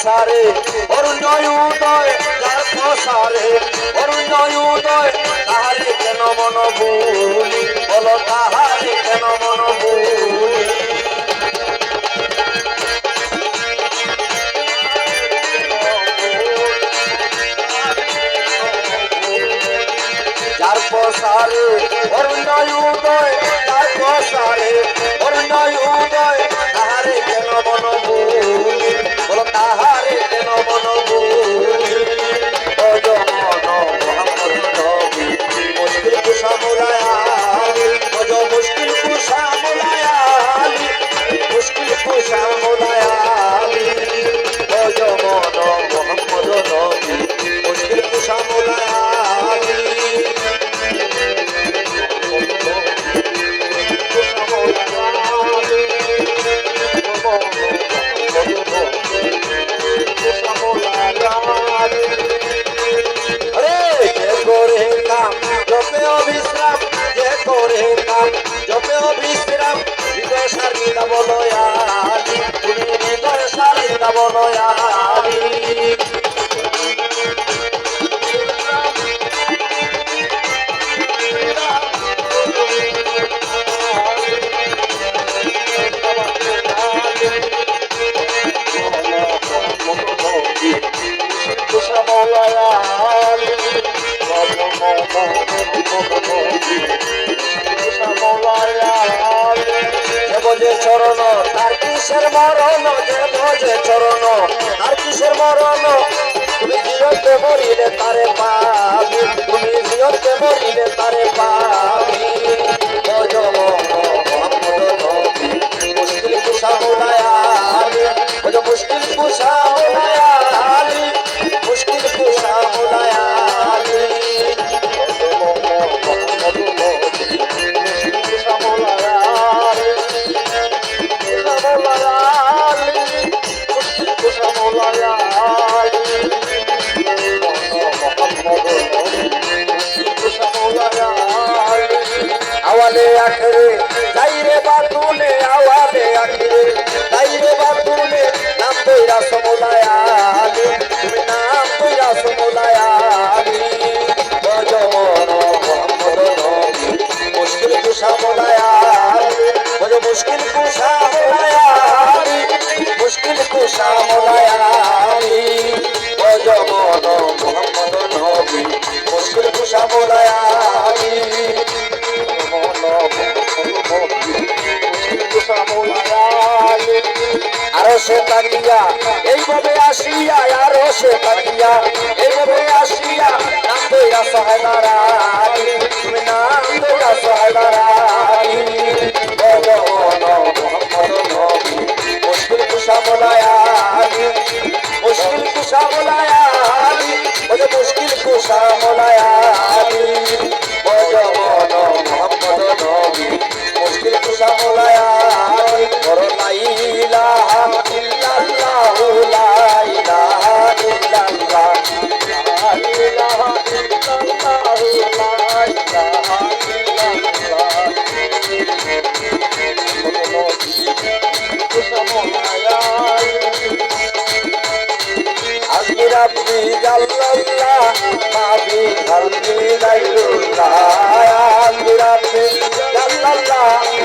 প্রসারে অরুণয় উদয় যার প্রসারে অরুণয় উদয় তাহারে কেন মন ভুলি বলো তাহারে কেন মন ভুলি যার প্রসারে অরুণয় উদয় যার প্রসারে অরুণয় উদয় তাহারে কেন মন ভুলি বলো তাহারে কেন মন ভুলি অজ মন মোহাম্মদ নবী মুশকিল কুশা মোলায়ালি অজ মুশকিল কুশা মোলায়ালি মুশকিল কুশা মোলায়ালি অজ মন মোহাম্মদ নবী মুশকিল কুশা মোলায়ালি জপে অবিশ্রাম হৃদয় সারিতা বলয়ালি তুমি হৃদয় সারিতা বলয়ালি যে চরণ তার কিসের মরণ যে চরণ তার কিসের মরণ তুমি জিয়তে মরিলে তারে পাবি তুমি জিয়তে মরিলে তারে পাবি মুশকিল কুশা মোলায়ালি মুশকিল কুশা মোলায়ালি মুশকিল কুশা মোলায়ালি আওয়ালে আখরে যাইরে বাতুলে আওয়ালে আখরে যাইরে বাতুলে নাম কইরা সমলায়ালি তুমি নাম কইরা সমলায়ালি বজমন মোহাম্মদ নবী মুশকিল কুশা মোলায়ালি বজ মুশকিল কুশা মোলায়ালি মুশকিল কুশা মোলায়ালি বজমন মোহাম্মদ নবী মুশকিল কুশা মোলায়ালি আরো সে তাকিয়া এইভাবে আসিয়া আরো সে তাকিয়া এইভাবে আসিয়া নাম দইয়া সহায়দারানি তুমি নাম দইয়া সহায়দারানি ভগবান মোহাম্মদ নবী মুশকিল কুশা মোলায়ালি মুশকিল কুশা মোলায়ালি ওরে মুশকিল কুশা মোলায়ালি ভগবান মোহাম্মদ নবী মুশকিল কুশা মোলায়ালি বড় লা ইলাহা ইল্লাল্লাহ লা ইলাহা ইল্লাল্লাহ লা ইলাহা ইল্লাল্লাহ লা ইলাহা ইল্লাল্লাহ আজকে রাব্বি জাল্লাল্লাহ মাবি খালকি গায়রুল্লাহ আজকে রাব্বি জাল্লাল্লাহ